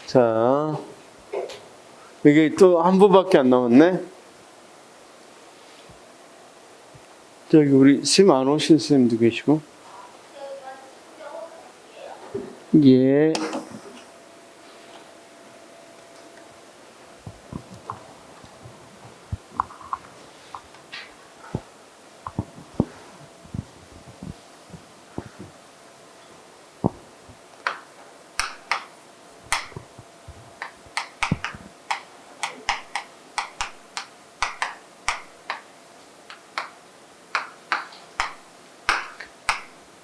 자, 이게 또 한 부밖에 안 남았네. 저기 우리 쌤 안 오신 쌤도 계시고. 예.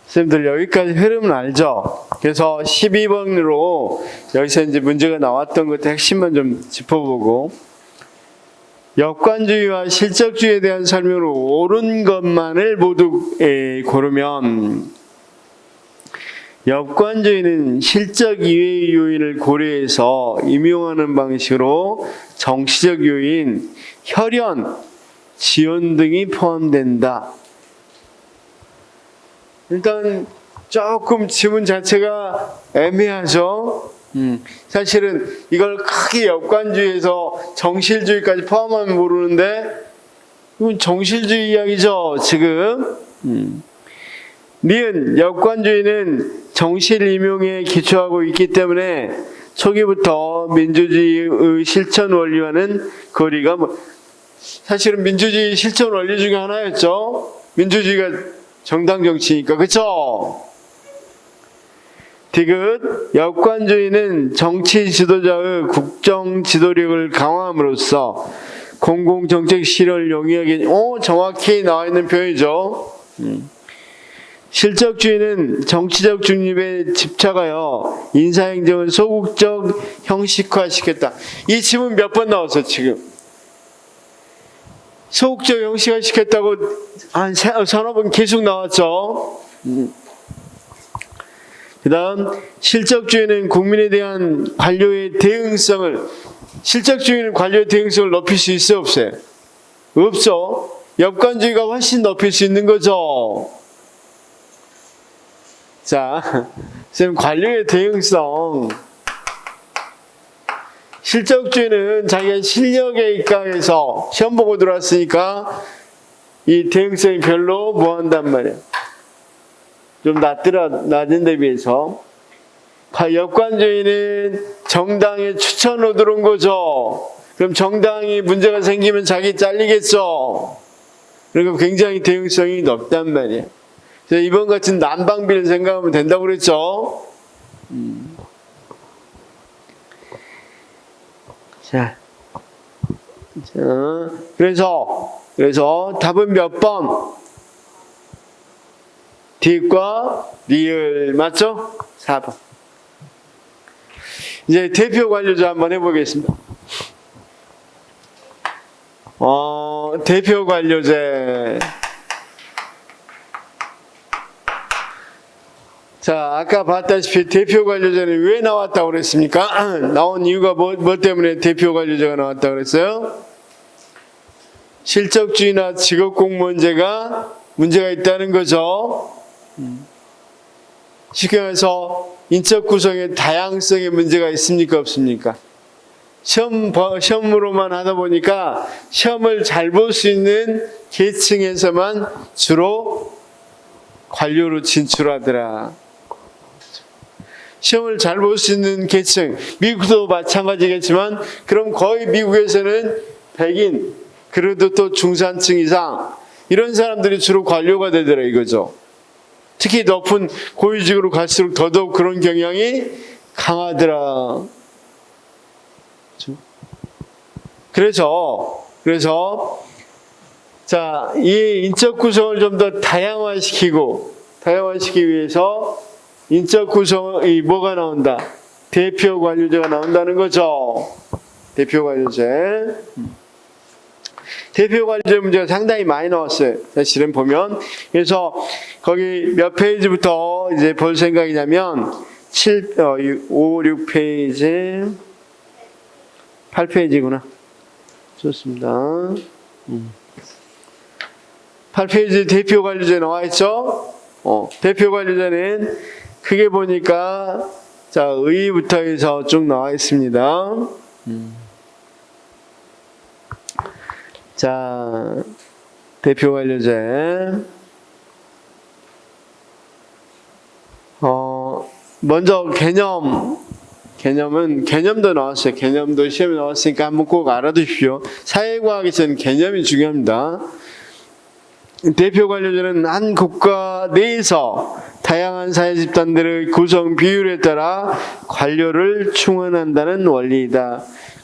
쌤들 여기까지 흐름은 알죠? 그래서 12번으로 여기서 이제 문제가 나왔던 것들 핵심만 좀 짚어보고, 역관주의와 실적주의에 대한 설명을 옳은 것만을 모두 고르면, 역관주의는 실적 이외의 요인을 고려해서 임용하는 방식으로 정치적 요인, 혈연, 지원 등이 포함된다. 일단 조금 지문 자체가 애매하죠. 사실은 이걸 크게 역관주의에서 정실주의까지 포함하면 모르는데 이건 정실주의 이야기죠 지금. 니은 역관주의는 정실 임용에 기초하고 있기 때문에 초기부터 민주주의의 실천 원리와는 거리가 사실은 민주주의 실천 원리 중에 하나였죠. 민주주의가 정당 정치니까, 그쵸? 디귿, 역관주의는 정치 지도자의 국정 지도력을 강화함으로써 공공정책 실현을 용이하게, 정확히 나와 있는 표현이죠. 실적주의는 정치적 중립에 집착하여 인사행정을 소극적 형식화시켰다. 이 지문 몇 번 나왔어, 지금? 소극적 형식화시켰다고 한 서너 번 계속 나왔죠. 그 다음, 실적주의는 국민에 대한 관료의 대응성을, 실적주의는 관료의 대응성을 높일 수 있어요, 없어요? 없죠. 역관주의가 훨씬 높일 수 있는 거죠. 자, 지금 관료의 대응성. 실적주의는 자기가 실력에 입각해서 시험 보고 들어왔으니까 이 대응성이 별로 뭐한단 말이야. 좀 낮은 데 비해서. 역관주의는 정당의 추천으로 들어온 거죠. 그럼 정당이 문제가 생기면 자기 잘리겠죠. 그러니까 굉장히 대응성이 높단 말이야. 그래서 이번 같은 난방비를 생각하면 된다고 그랬죠. 자, 그래서 답은 몇 번? 뒷과 리을 맞죠? 4번. 이제 대표 관료자 한번 해보겠습니다. 대표 관료제. 자, 아까 봤다시피 대표 관료제는 왜 나왔다고 그랬습니까? 나온 이유가 뭐 때문에 대표 관료제가 나왔다고 그랬어요? 실적주의나 직업공무원제가 문제가 있다는 거죠. 쉽게 말해서 인적 구성의 다양성에 문제가 있습니까? 없습니까? 시험으로만 하다 보니까 시험을 잘 볼 수 있는 계층에서만 주로 관료로 진출하더라. 시험을 잘 볼 수 있는 계층, 미국도 마찬가지겠지만 그럼 거의 미국에서는 백인, 그래도 또 중산층 이상 이런 사람들이 주로 관료가 되더라 이거죠. 특히 높은 고위직으로 갈수록 더더욱 그런 경향이 강하더라. 그래서 자, 이 인적 구성을 좀 더 다양화시키기 위해서 인적 구성이 뭐가 나온다? 대표 관료제가 나온다는 거죠. 대표 관료제. 대표 관료제 문제가 상당히 많이 나왔어요. 사실은 보면. 그래서 거기 몇 페이지부터 이제 볼 생각이냐면 5, 6페이지 8페이지구나. 좋습니다. 8페이지 대표 관료제 나와 있죠? 대표 관료제는 크게 보니까 자, 의부터 해서 쭉 나와 있습니다. 자, 대표 관료제. 먼저 개념도 나왔어요. 개념도 시험에 나왔으니까 한번 꼭 알아두십시오. 사회과학에서는 개념이 중요합니다. 대표 관료제는 한 국가 내에서 다양한 사회 집단들의 구성 비율에 따라 관료를 충원한다는 원리이다.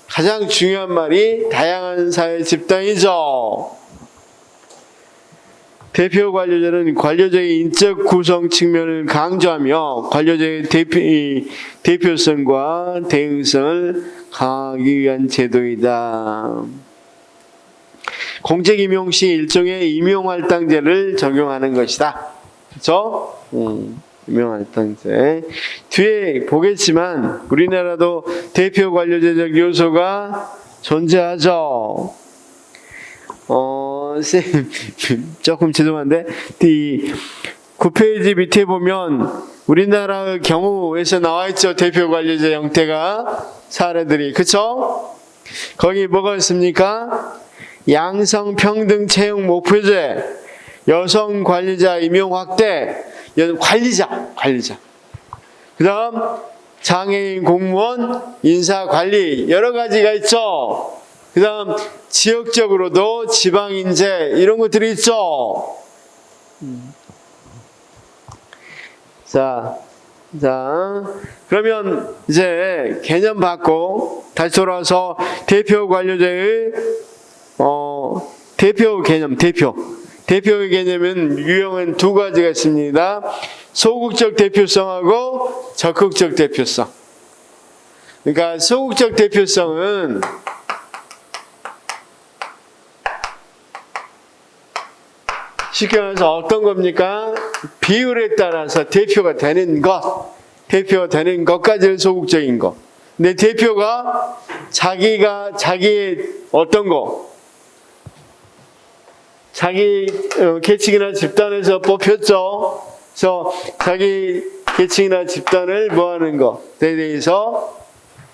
가장 중요한 말이 다양한 사회 집단이죠. 대표 관료제는 관료제의 인적 구성 측면을 강조하며 관료제의 대표성과 대응성을 강화하기 위한 제도이다. 공직 임용 시 일종의 임용할당제를 적용하는 것이다. 그렇죠? 임용할당제. 뒤에 보겠지만 우리나라도 대표 관료제적 요소가 존재하죠. 쌤, 조금 죄송한데, 이 9페이지 밑에 보면 우리나라의 경우에서 나와 있죠. 대표 관료제 형태가 사례들이. 그쵸? 거기 뭐가 있습니까? 양성평등 채용 목표제, 여성 관리자 임용 확대, 관리자. 그 다음, 장애인 공무원 인사관리, 여러 가지가 있죠. 그 다음, 지역적으로도 지방인재, 이런 것들이 있죠. 자, 그러면 이제 개념 받고, 다시 돌아와서 대표 관료제의 대표 개념, 대표의 개념은 유형은 두 가지가 있습니다. 소극적 대표성하고 적극적 대표성. 그러니까 소극적 대표성은 쉽게 말해서 어떤 겁니까? 비율에 따라서 대표가 되는 것까지는 소극적인 것. 근데 대표가 자기의 어떤 거, 자기 계층이나 집단에서 뽑혔죠. 그래서 자기 계층이나 집단을 뭐하는 것에 대해서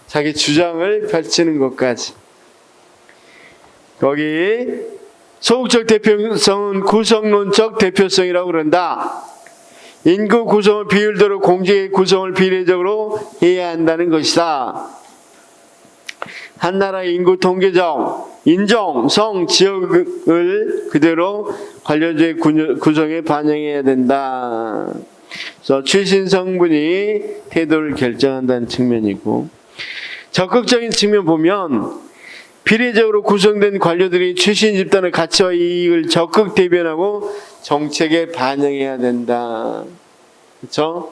자기 주장을 펼치는 것까지. 거기 소극적 대표성은 구성론적 대표성이라고 그런다. 인구 구성을 비율대로 공직의 구성을 비례적으로 해야 한다는 것이다. 한 나라의 인구 통계적, 인종, 성, 지역을 그대로 관료제 구성에 반영해야 된다. 그래서 출신 성분이 태도를 결정한다는 측면이고, 적극적인 측면 보면 비례적으로 구성된 관료들이 출신 집단의 가치와 이익을 적극 대변하고 정책에 반영해야 된다. 그렇죠?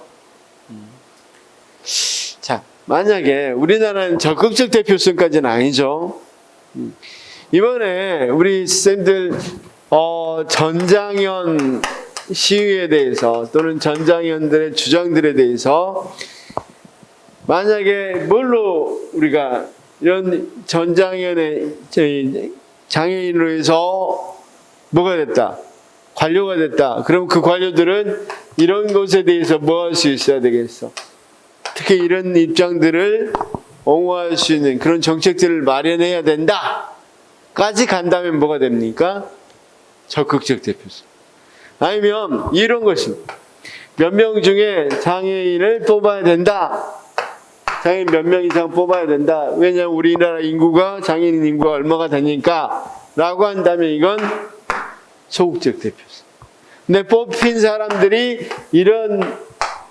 자, 만약에 우리나라는 적극적 대표성까지는 아니죠. 이번에 우리 쌤들 전장현 시위에 대해서 또는 전장현들의 주장들에 대해서 만약에 뭘로 우리가 이런 전장현의 장애인으로 해서 뭐가 됐다? 관료가 됐다. 그럼 그 관료들은 이런 것에 대해서 뭐 할 수 있어야 되겠어? 특히 이런 입장들을 옹호할 수 있는 그런 정책들을 마련해야 된다. 까지 간다면 뭐가 됩니까? 적극적 대표성. 아니면 이런 것입니다. 몇 명 중에 장애인을 뽑아야 된다. 장애인 몇 명 이상 뽑아야 된다. 왜냐하면 우리나라 인구가 장애인 인구가 얼마가 되니까 라고 한다면 이건 소극적 대표성. 근데 뽑힌 사람들이 이런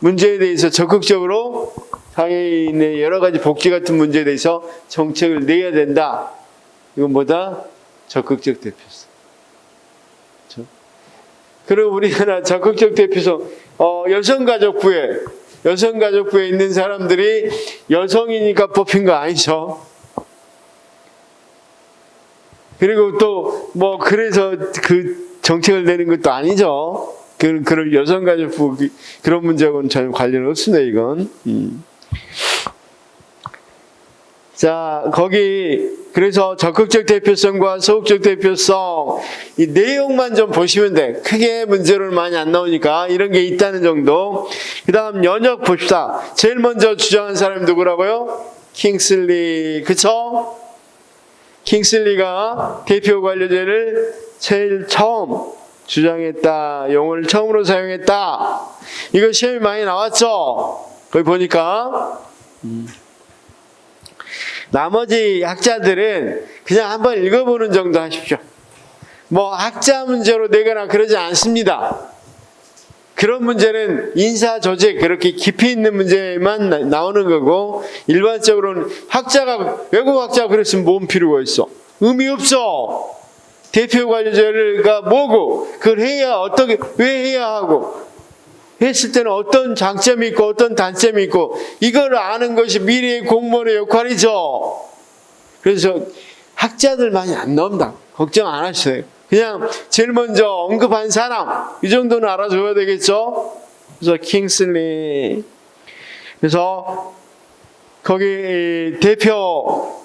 문제에 대해서 적극적으로 장애인의 여러 가지 복지 같은 문제에 대해서 정책을 내야 된다. 이건 뭐다? 적극적 대표성. 그렇죠? 그리고 우리나라 적극적 대표성, 여성가족부에 있는 사람들이 여성이니까 뽑힌 거 아니죠. 그리고 또 뭐 그래서 그 정책을 내는 것도 아니죠. 그런 여성가족부 그런 문제하고는 전혀 관련 없습니다. 이건. 자, 거기 그래서 적극적 대표성과 소극적 대표성, 이 내용만 좀 보시면 돼. 크게 문제는 많이 안 나오니까 이런 게 있다는 정도. 그 다음 연역 봅시다. 제일 먼저 주장한 사람이 누구라고요? 킹슬리. 그쵸? 킹슬리가 대표 관료제를 제일 처음 주장했다. 용어를 처음으로 사용했다. 이거 시험이 많이 나왔죠? 거기 보니까. 나머지 학자들은 그냥 한번 읽어보는 정도 하십시오. 뭐 학자 문제로 내거나 그러지 않습니다. 그런 문제는 인사조직 그렇게 깊이 있는 문제만 나오는 거고, 일반적으로는 외국 학자가 그랬으면 뭔 필요가 있어? 의미 없어. 대표 관료제가 뭐고, 그걸 해야 어떻게, 왜 해야 하고, 했을 때는 어떤 장점이 있고 어떤 단점이 있고, 이걸 아는 것이 미래의 공무원의 역할이죠. 그래서 학자들 많이 안 나옵니다. 걱정 안 하셔도 돼요. 그냥 제일 먼저 언급한 사람, 이 정도는 알아줘야 되겠죠. 그래서 킹슬리. 그래서 거기 대표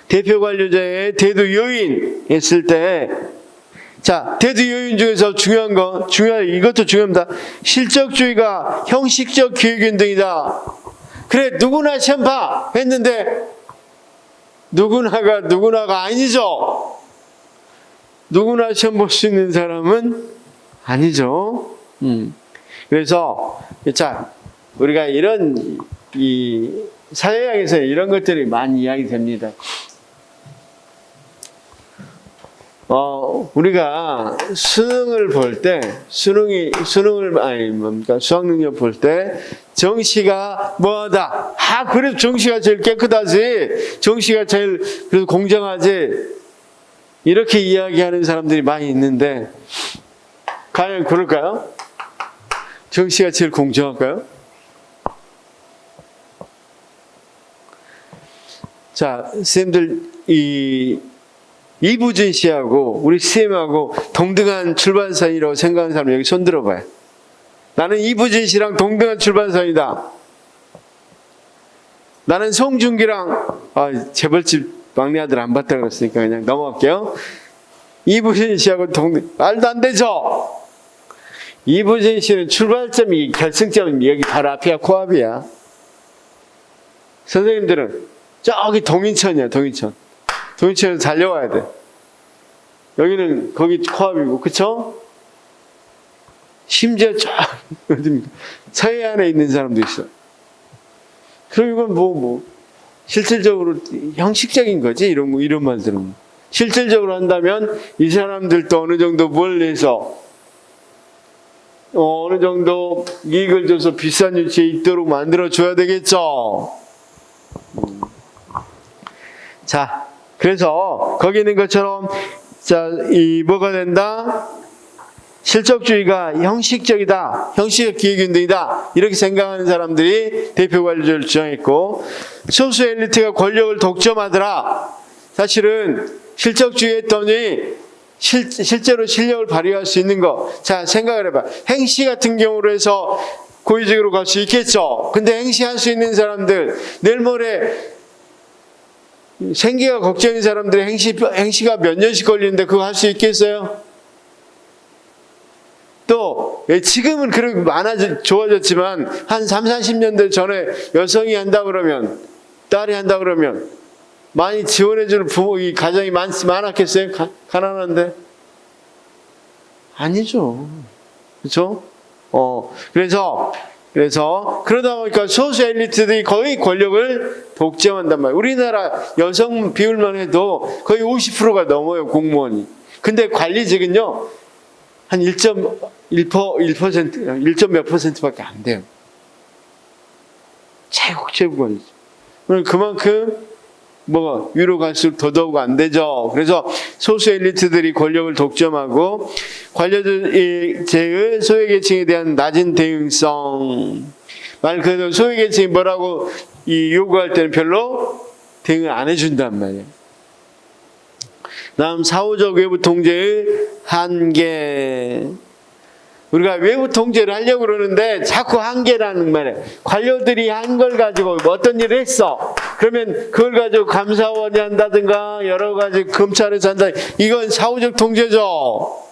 관료제의 대두 요인 했을 때, 자, 대두 요인 중에서 이것도 중요합니다. 실적주의가 형식적 기획운동이다. 그래, 누구나 시험 봐 했는데 누구나가 아니죠. 누구나 시험 볼 수 있는 사람은 아니죠. 그래서 자, 우리가 이 사회학에서 이런 것들이 많이 이야기됩니다. 우리가 수능을 볼 때, 수학능력 볼 때, 정시가 뭐하다. 그래도 정시가 제일 깨끗하지. 정시가 제일 그래도 공정하지. 이렇게 이야기하는 사람들이 많이 있는데, 과연 그럴까요? 정시가 제일 공정할까요? 자, 선생님들, 이부진 씨하고 우리 쌤하고 동등한 출발선이라고 생각하는 사람 여기 손 들어봐요. 나는 이부진 씨랑 동등한 출발선이다. 나는 송중기랑 재벌집 막내 아들 안 봤다 그랬으니까 그냥 넘어갈게요. 이부진 씨하고 말도 안 되죠. 이부진 씨는 출발점이 결승점이 여기 바로 앞이야. 코앞이야. 선생님들은 저기 동인천이야. 동인천에서 달려와야 돼. 여기는 거기 코앞이고, 그쵸? 심지어 어딥니까? 서해안에 있는 사람도 있어. 그럼 이건 실질적으로 형식적인 거지? 이런 말들은. 실질적으로 한다면 이 사람들도 어느 정도 뭘 해서, 어느 정도 이익을 줘서 비싼 위치에 있도록 만들어줘야 되겠죠? 자, 그래서 거기 있는 것처럼 뭐가 된다? 실적주의가 형식적이다. 형식적 기획운동이다. 이렇게 생각하는 사람들이 대표 관료제를 주장했고, 소수 엘리트가 권력을 독점하더라. 사실은 실적주의 했더니 실제로 실력을 발휘할 수 있는 거. 자, 생각을 해봐. 행시 같은 경우로 해서 고위직으로 갈 수 있겠죠. 근데 행시할 수 있는 사람들, 내일 모레 생계가 걱정인 사람들이 행시가 몇 년씩 걸리는데 그거 할 수 있겠어요? 또 지금은 그렇게 좋아졌지만 한 30-40년대 전에 여성이 한다 그러면, 딸이 한다 그러면 많이 지원해주는 이 가정이 많았겠어요? 가난한데? 아니죠. 그렇죠? 그래서 그러다 보니까 소수 엘리트들이 거의 권력을 독점한단 말이에요. 우리나라 여성 비율만 해도 거의 50%가 넘어요, 공무원이. 근데 관리직은요, 한 1몇 %밖에 안 돼요. 최고 관리직. 그만큼 위로 갈수록 더더욱 안 되죠. 그래서 소수 엘리트들이 권력을 독점하고 관료제의 소외계층에 대한 낮은 대응성. 말 그대로 소외계층이 뭐라고 요구할 때는 별로 대응을 안 해준단 말이에요. 다음 사후적 외부 통제의 한계. 우리가 외부 통제를 하려고 그러는데 자꾸 한계라는 말이에요. 관료들이 한 걸 가지고 어떤 일을 했어. 그러면 그걸 가지고 감사원이 한다든가 여러 가지 검찰에서 한다. 이건 사후적 통제죠.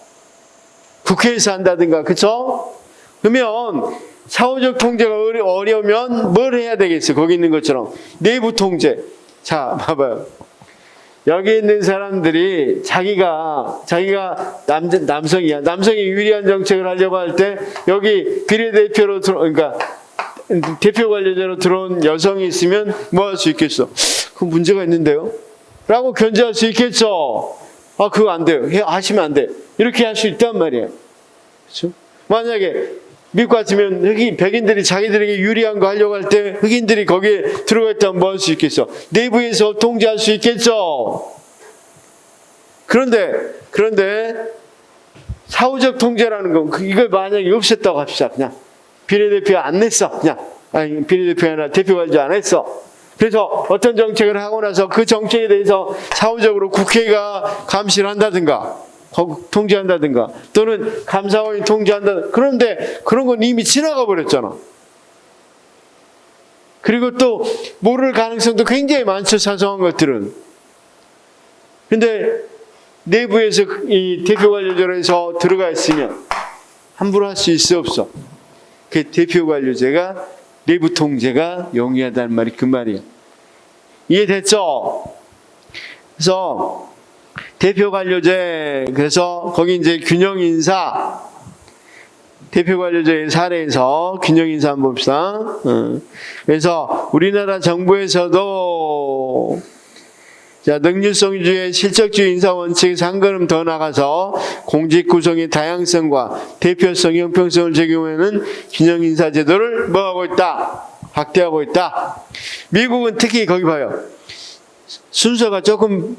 국회에서 한다든가. 그렇죠? 그러면 사후적 통제가 어려우면 뭘 해야 되겠어? 거기 있는 것처럼 내부 통제. 자, 봐봐요. 여기 있는 사람들이 자기가 남성이야. 남성이 유리한 정책을 하려고 할 때 여기 비례대표로 그러니까 대표 관리자로 들어온 여성이 있으면 뭐 할 수 있겠어? 그 문제가 있는데요? 라고 견제할 수 있겠죠? 아, 그거 안 돼요. 하시면 안 돼. 이렇게 할 수 있단 말이에요. 그렇죠? 만약에 미국 같으면 백인들이 자기들에게 유리한 거 하려고 할 때 흑인들이 거기에 들어가 있다면 뭐 할 수 있겠어? 내부에서 통제할 수 있겠죠? 그런데 사후적 통제라는 건 이걸 만약에 없앴다고 합시다. 그냥 비례대표 안 냈어. 그냥 아니 비례대표 아니라 대표관리 안 했어. 그래서 어떤 정책을 하고 나서 그 정책에 대해서 사후적으로 국회가 감시를 한다든가 통제한다든가 또는 감사원이 통제한다. 그런데 그런 건 이미 지나가 버렸잖아. 그리고 또 모를 가능성도 굉장히 많죠. 사소한 것들은. 근데 내부에서 이 대표관료제에서 들어가 있으면 함부로 할 수 있어 없어? 그 대표관료제가 내부 통제가 용이하다는 말이 그 말이야. 이해됐죠? 그래서 대표관료제, 그래서 거기 이제 균형인사, 대표관료제의 사례에서 균형인사 한번 봅시다. 그래서 우리나라 정부에서도 자, 능률성주의 실적주의 인사원칙에서 한 걸음 더 나가서 공직 구성의 다양성과 대표성, 형평성을 적용하는 균형인사 제도를 뭐 하고 있다? 확대하고 있다. 미국은 특히 거기 봐요. 순서가 조금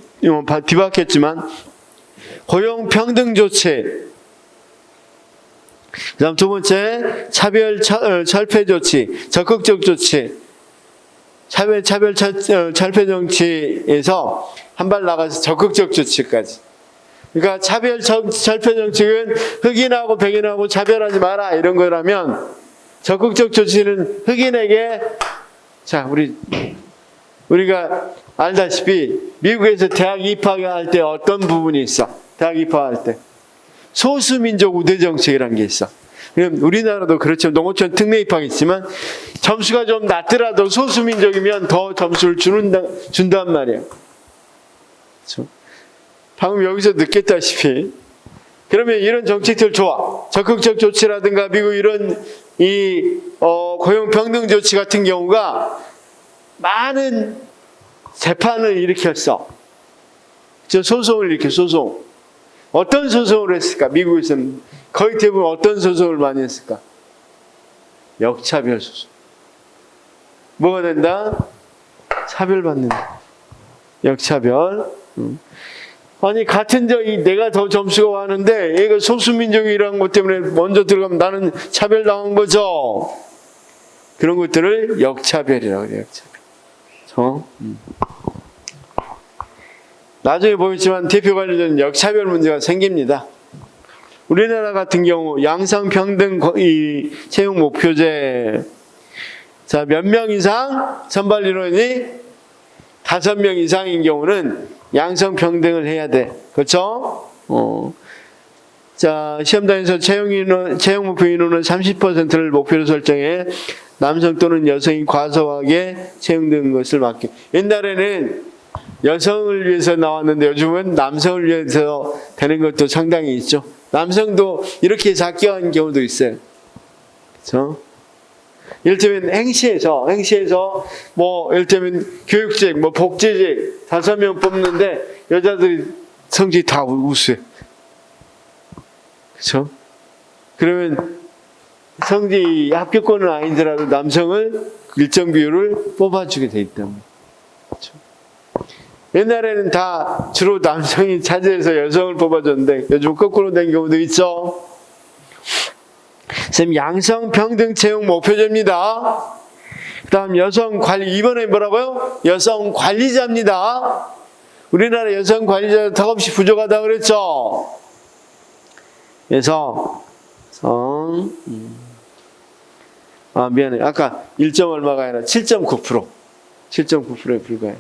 뒤바뀌었지만 고용평등 조치, 그다음 두 번째 차별 철폐 조치, 적극적 조치, 차별 철폐 정치에서 한 발 나가서 적극적 조치까지. 그러니까 차별 철폐 정책은 흑인하고 백인하고 차별하지 마라 이런 거라면 적극적 조치는 흑인에게 자 우리가 알다시피 미국에서 대학 입학할 때 어떤 부분이 있어? 대학 입학할 때 소수민족 우대 정책이라는 게 있어. 그럼 우리나라도 그렇죠. 농어촌 특례 입학이 있지만 점수가 좀 낮더라도 소수민족이면 더 점수를 준단 말이에요. 그렇죠? 방금 여기서 느꼈다시피 그러면 이런 정책들 좋아. 적극적 조치라든가 미국 이런 고용평등 조치 같은 경우가 많은 재판을 일으켰어. 소송을 일으켜 소송. 어떤 소송을 했을까? 미국에서는 거의 대부분 어떤 소송을 많이 했을까? 역차별 소송. 뭐가 된다? 차별받는다. 역차별. 아니 같은 내가 더 점수가 많은데 얘가 소수민족이라는 것 때문에 먼저 들어가면 나는 차별당한 거죠. 그런 것들을 역차별이라고 해요. 역차별. 나중에 보겠지만 대표관리자는 역차별 문제가 생깁니다. 우리나라 같은 경우 양성평등 채용 목표제, 자, 몇 명 이상 선발 인원이 5명 이상인 경우는 양성평등을 해야 돼. 그렇죠? 자, 시험장에서 채용 목표 인원은 30%를 목표로 설정해 남성 또는 여성이 과소하게 채용된 것을 막기. 옛날에는 여성을 위해서 나왔는데 요즘은 남성을 위해서 되는 것도 상당히 있죠. 남성도 이렇게 해서 합격한 경우도 있어요. 그렇죠? 이를테면 행시에서 뭐 이를테면 교육직, 뭐 복지직 5명 뽑는데 여자들이 성적이 다 우수해. 그렇죠? 그러면 성적이 합격권은 아니더라도 남성을 일정 비율을 뽑아주게 돼 있단 말이에요. 그렇죠? 옛날에는 다 주로 남성이 차지해서 여성을 뽑아줬는데 요즘 거꾸로 된 경우도 있죠. 선생님, 양성평등 채용 목표제입니다. 그 다음 여성 관리, 이번에 뭐라고요? 여성 관리자입니다. 우리나라 여성 관리자 턱없이 부족하다고 그랬죠. 그래서 성, 미안해. 아까 1점 얼마가 아니라 7.9%. 7.9%에 불과해.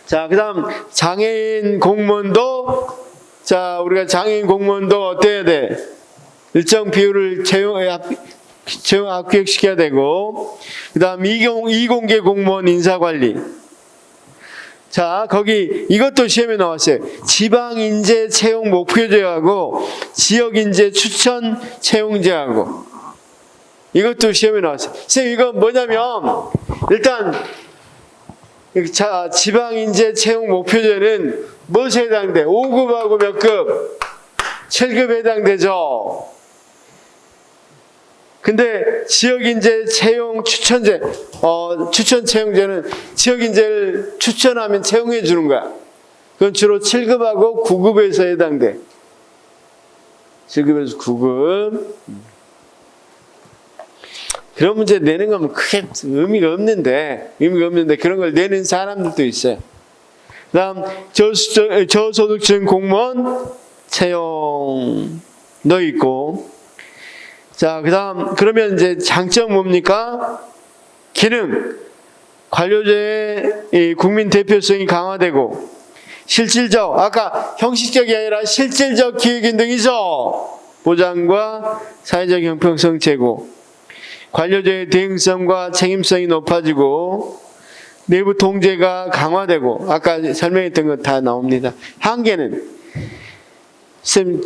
자, 그 다음, 장애인 공무원도, 자, 우리가 장애인 공무원도 어때야 돼? 일정 비율을 합격시켜야 되고, 그 다음, 이공계 공무원 인사관리. 자, 거기 이것도 시험에 나왔어요. 지방인재 채용 목표제하고 지역인재 추천 채용제하고 이것도 시험에 나왔어요. 선생님, 이건 뭐냐면 일단 자, 지방인재 채용 목표제는 무엇에 해당돼? 5급하고 몇 급? 7급에 해당되죠. 근데 지역인재 채용 추천제, 추천 채용제는 지역인재를 추천하면 채용해 주는 거야. 그건 주로 7급하고 9급에서 해당돼. 7급에서 9급. 그런 문제 내는 건 크게 의미가 없는데 그런 걸 내는 사람들도 있어요. 그 다음, 저소득층 공무원 채용도 있고, 자, 그 다음, 그러면 이제 장점 뭡니까? 기능. 관료제의 국민 대표성이 강화되고, 실질적, 아까 형식적이 아니라 실질적 기획인등이죠. 보장과 사회적 형평성 제고. 관료제의 대응성과 책임성이 높아지고, 내부 통제가 강화되고, 아까 설명했던 거 다 나옵니다. 한계는,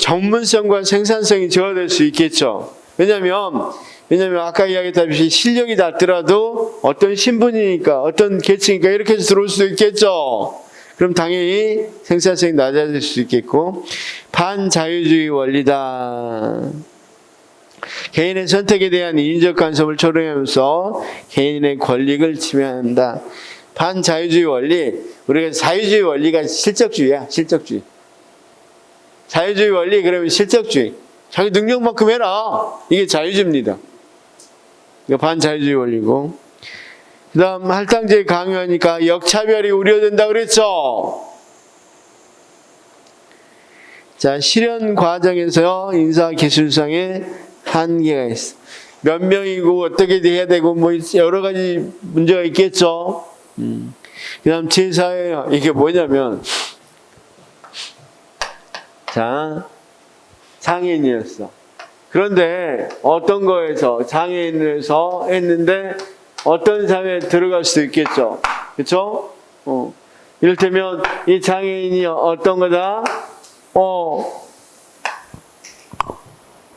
전문성과 생산성이 저하될 수 있겠죠. 왜냐면 아까 이야기했다시피 실력이 낮더라도 어떤 신분이니까 어떤 계층이니까 이렇게 해서 들어올 수도 있겠죠. 그럼 당연히 생산성이 낮아질 수 있겠고, 반자유주의 원리다. 개인의 선택에 대한 인적 간섭을 초래하면서 개인의 권리를 침해한다. 반자유주의 원리, 우리가 자유주의 원리가 실적주의야. 실적주의. 자유주의 원리 그러면 실적주의. 자기 능력만큼 해라. 이게 자유주의입니다. 이거 반자유주의 원리고. 그 다음, 할당제 강요하니까 역차별이 우려된다 그랬죠? 자, 실현 과정에서 인사기술상의 한계가 있어. 몇 명이고 어떻게 해야 되고 뭐 여러 가지 문제가 있겠죠? 그 다음, 제4회, 이게 뭐냐면, 자, 장애인이었어. 그런데 어떤 거에서 장애인에서 했는데 어떤 사회에 들어갈 수도 있겠죠. 그렇죠? 이를테면 이 장애인이 어떤 거다?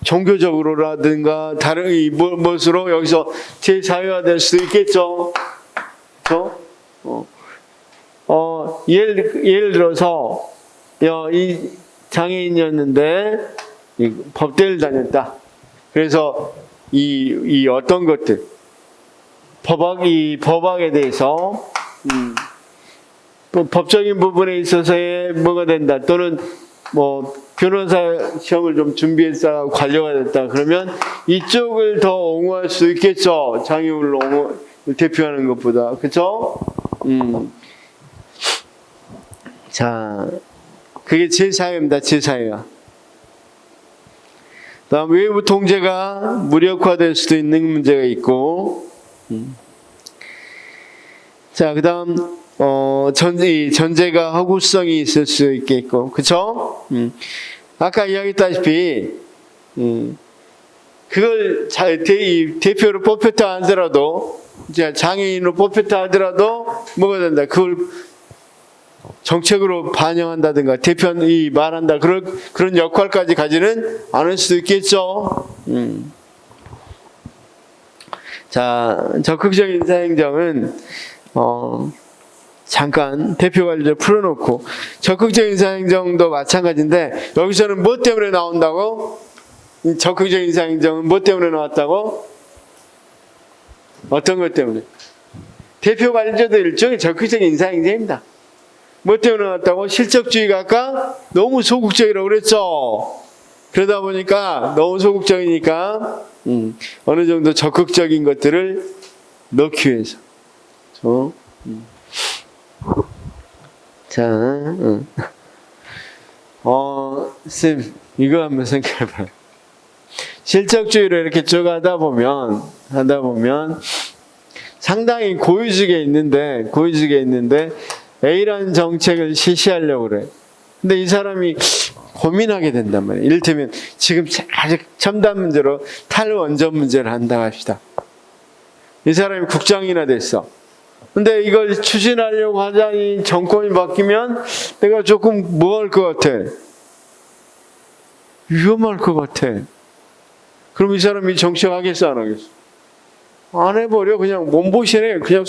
종교적으로라든가 다른 무엇으로 여기서 재사회화될 수도 있겠죠. 그렇죠? 예를 들어서 이 장애인이었는데 법대를 다녔다. 그래서 이 어떤 것들 법학에 대해서 법적인 부분에 있어서의 뭐가 된다. 또는 뭐 변호사 시험을 좀 준비했다가 관료가 됐다. 그러면 이쪽을 더 옹호할 수 있겠죠. 장애인을 대표하는 것보다. 그렇죠? 자, 그게 제4회입니다. 제4회가. 다음, 외부 통제가 무력화될 수도 있는 문제가 있고, 자, 그 다음, 전제가 허구성이 있을 수 있겠고, 그쵸? 아까 이야기했다시피, 그걸 대표로 뽑혔다 하더라도, 장애인으로 뽑혔다 하더라도, 뭐가 된다. 그걸 정책으로 반영한다든가 대표이 말한다 그런 역할까지 가지는 않을 수도 있겠죠. 자, 적극적 인사행정은 잠깐 대표 관리를 풀어놓고 적극적 인사행정도 마찬가지인데 여기서는 뭐 때문에 나온다고? 적극적 인사행정은 뭐 때문에 나왔다고? 어떤 것 때문에? 대표 관리자도 일종의 적극적 인사행정입니다. 뭐 때문에 나왔다고? 실적주의가 아까 너무 소극적이라고 그랬죠. 그러다 보니까 너무 소극적이니까 어느 정도 적극적인 것들을 넣기 위해서. 자, 쌤 이거 한번 생각해봐요. 실적주의로 이렇게 쭉 하다 보면 상당히 고위직에 있는데 A라는 정책을 실시하려고 그래. 근데 이 사람이 고민하게 된단 말이에요. 이를테면 지금 아직 첨단 문제로 탈원전 문제를 한다고 합시다. 이 사람이 국장이나 됐어. 근데 이걸 추진하려고 하자니 정권이 바뀌면 내가 조금 뭐 할 것 같아? 위험할 것 같아. 그럼 이 사람이 정치하겠어, 안 하겠어? 안 해버려. 그냥 몸보신해. 그냥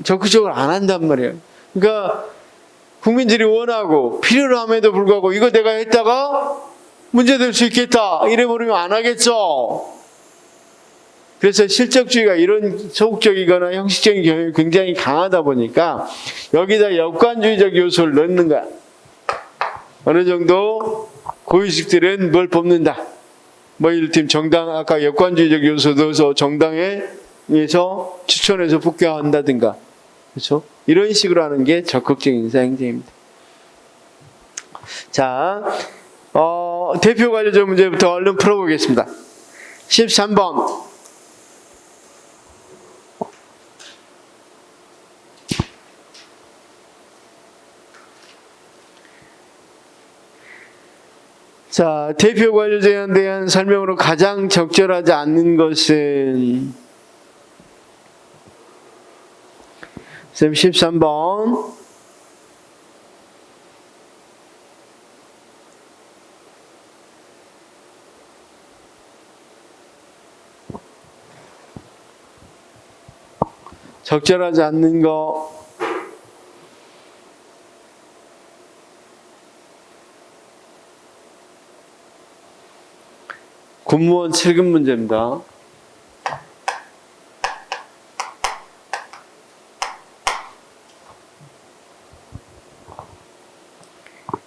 적극적으로 안 한단 말이에요. 그러니까 국민들이 원하고 필요로 함에도 불구하고 이거 내가 했다가 문제될 수 있겠다. 이래버리면 안 하겠죠. 그래서 실적주의가 이런 소극적이거나 형식적인 경향이 굉장히 강하다 보니까 여기다 역관주의적 요소를 넣는 거야. 어느 정도 고위직들은 뭘 뽑는다. 뭐 이를테면 정당, 아까 역관주의적 요소 넣어서 정당에서 추천해서 복귀한다든가. 그렇죠? 이런 식으로 하는 게 적극적인 인사행정입니다. 자, 대표 관료적 문제부터 얼른 풀어보겠습니다. 13번. 자, 대표 관료제에 대한 설명으로 가장 적절하지 않는 것은 13번. 적절하지 않는 거. 공무원 7급 문제입니다.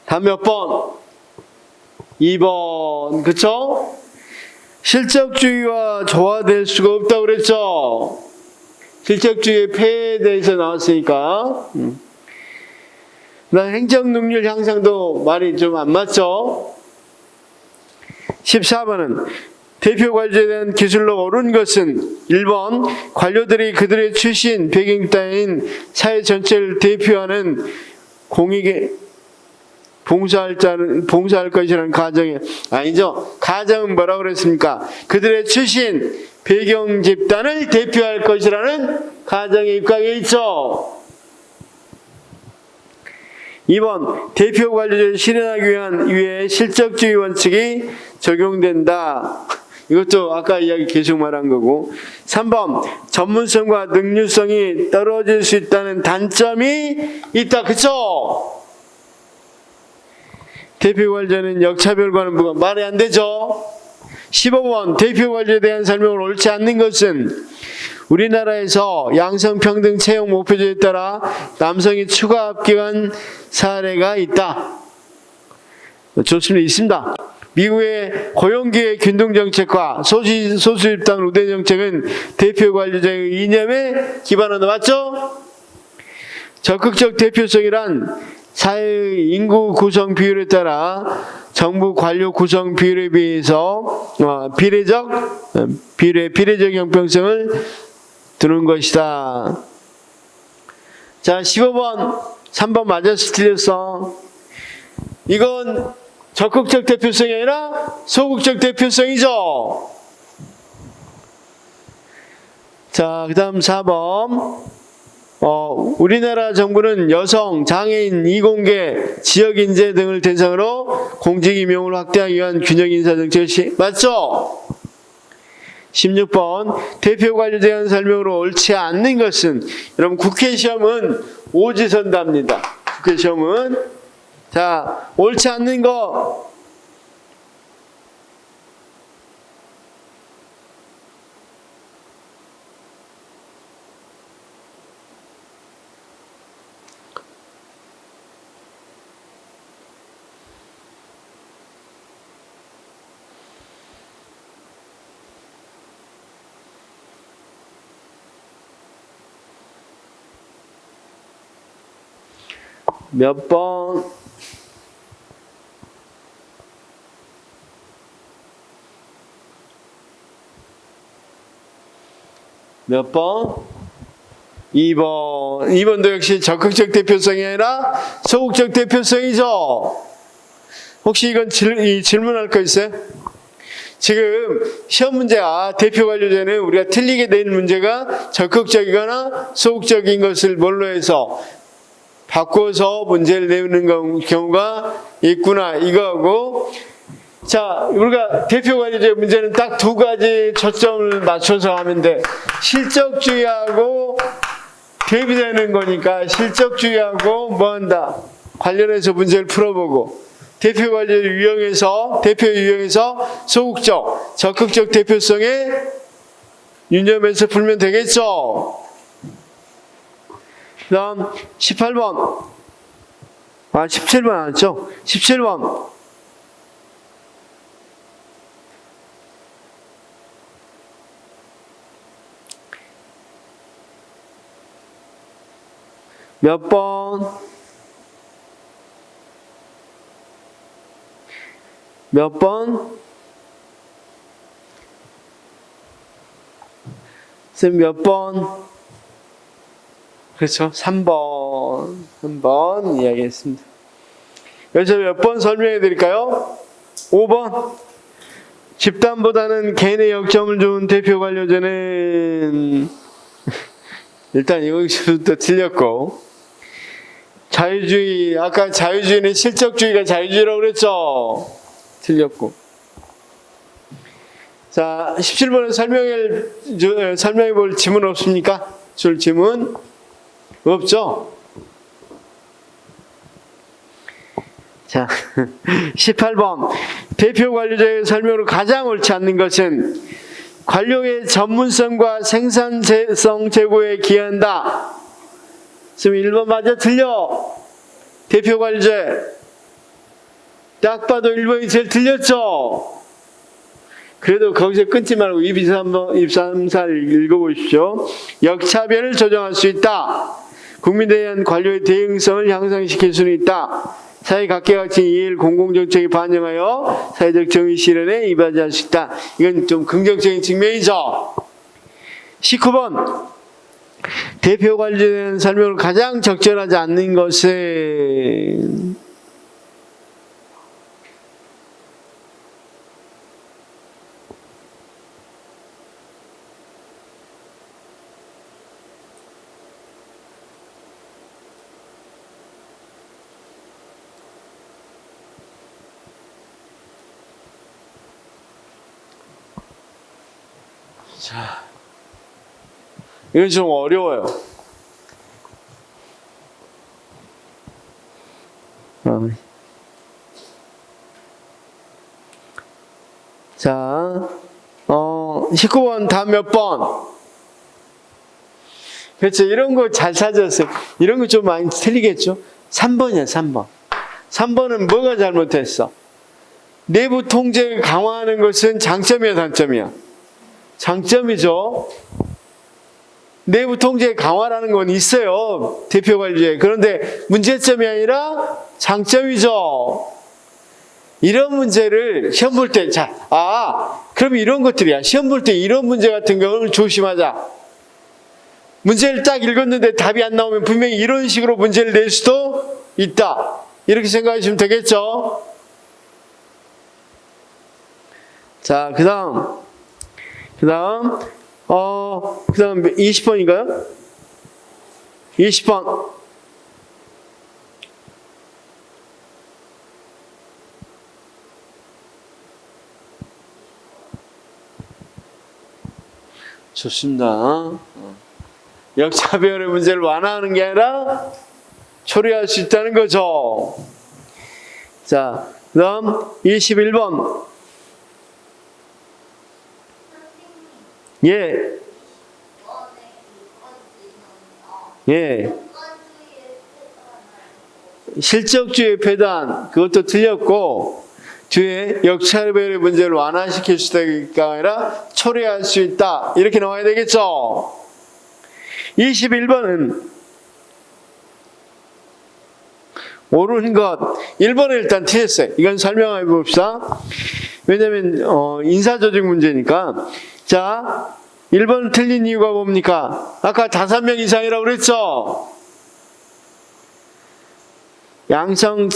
다음 몇 번? 2번. 그쵸? 실적주의와 조화될 수가 없다고 그랬죠? 실적주의의 폐해에 대해서 나왔으니까. 그다음 행정능률 향상도 말이 좀 안 맞죠? 14번은 대표 관료에 대한 기술로 옳은 것은 1번 관료들이 그들의 출신 배경 따윈 사회 전체를 대표하는 공익에 봉사할 것이라는 가정에 아니죠. 가정은 뭐라고 그랬습니까? 그들의 출신 배경 집단을 대표할 것이라는 가정에 입각해 있죠. 2번 대표 관료제를 실현하기 위해 실적주의 원칙이 적용된다. 이것도 아까 이야기 계속 말한 거고. 3번 전문성과 능률성이 떨어질 수 있다는 단점이 있다. 그쵸? 대표 관료제는 역차별과는 말이 안 되죠. 15번 대표 관료에 대한 설명을 옳지 않는 것은 우리나라에서 양성평등 채용 목표제에 따라 남성이 추가 합격한 사례가 있다. 좋습니다. 있습니다. 미국의 고용기회 균등정책과 소수집단 우대정책은 대표 관료제의 이념에 기반한다. 맞죠? 적극적 대표성이란 사회의 인구 구성 비율에 따라 정부 관료 구성 비율에 비해서 비례적 형평성을 두는 것이다. 자, 15번, 3번 맞았어, 틀렸어? 이건 적극적 대표성이 아니라 소극적 대표성이죠. 자, 그 다음 4번. 우리나라 정부는 여성, 장애인, 이공계, 지역인재 등을 대상으로 공직 임용을 확대하기 위한 균형 인사 정책을 맞죠? 16번 대표 관료에 대한 설명으로 옳지 않는 것은 여러분 국회 시험은 오지선답니다. 국회 시험은 자 옳지 않는 거 몇 번? 몇 번? 2번. 2번도 역시 적극적 대표성이 아니라 소극적 대표성이죠. 혹시 이건 질문할 거 있어요? 지금 시험 문제야. 대표 관료제는 우리가 틀리게 된 문제가 적극적이거나 소극적인 것을 뭘로 해서 바꿔서 문제를 내는 경우가 있구나 이거하고, 자, 우리가 대표 관료제 문제는 딱 두 가지 초점을 맞춰서 하면 돼. 실적주의하고 대비되는 거니까 실적주의하고 뭐 한다? 관련해서 문제를 풀어보고, 대표 관료를 유형에서 소극적, 적극적 대표성에 유념해서 풀면 되겠죠. 그 다음 18번. 17번 안 했죠? 17번. 몇 번? 몇 번? 선생님 몇 번? 그렇죠. 3번. 3번 이야기했습니다. 여기서 몇 번 설명해 드릴까요? 5번. 집단보다는 개인의 역점을 준 대표 관료제는 일단 여기서부터 틀렸고, 자유주의, 아까 자유주의는 실적주의가 자유주의라고 그랬죠? 틀렸고. 자, 17번에 설명해 볼 지문 없습니까? 줄 지문 없죠? 자, 18번. 대표 관료제의 설명으로 가장 옳지 않는 것은 관료의 전문성과 생산성 제고에 기여한다. 지금 1번 맞아? 틀려? 대표 관료제. 딱 봐도 1번이 제일 틀렸죠? 그래도 거기서 끊지 말고 2, 3, 4를 읽어보십시오. 역차별을 조정할 수 있다. 국민에 대한 관료의 대응성을 향상시킬 수는 있다. 사회 각계각층의 이해를 공공정책에 반영하여 사회적 정의 실현에 이바지할 수 있다. 이건 좀 긍정적인 측면이죠. 19번. 대표 관료에 대한 설명을 가장 적절하지 않는 것은 자, 이건 좀 어려워요. 자, 19번 다음 몇 번? 그렇죠. 이런 거 잘 찾았어요. 이런 거 좀 많이 틀리겠죠? 3번이야, 3번. 3번은 뭐가 잘못했어? 내부 통제를 강화하는 것은 장점이야, 단점이야? 장점이죠. 내부 통제 강화라는 건 있어요. 대표 관리제. 그런데 문제점이 아니라 장점이죠. 이런 문제를 시험 볼 때, 그럼 이런 것들이야. 시험 볼 때 이런 문제 같은 경우는 조심하자. 문제를 딱 읽었는데 답이 안 나오면 분명히 이런 식으로 문제를 낼 수도 있다. 이렇게 생각하시면 되겠죠. 자, 그 다음 20번인가요? 20번. 좋습니다. 역차별의 문제를 완화하는 게 아니라 초래할 수 있다는 거죠. 자, 그 다음 21번. 예. 실적주의 폐단, 그것도 틀렸고, 뒤에 역차별의 문제를 완화시킬 수 있다가 아니라 초래할 수 있다. 이렇게 나와야 되겠죠. 21번은 옳은 것. 1번은 일단 틀렸어요. 이건 설명해 봅시다. 왜냐면 인사조직 문제니까. 자, 1번 틀린 이유가 뭡니까? 아까 5명 이상이라고 그랬죠? 양성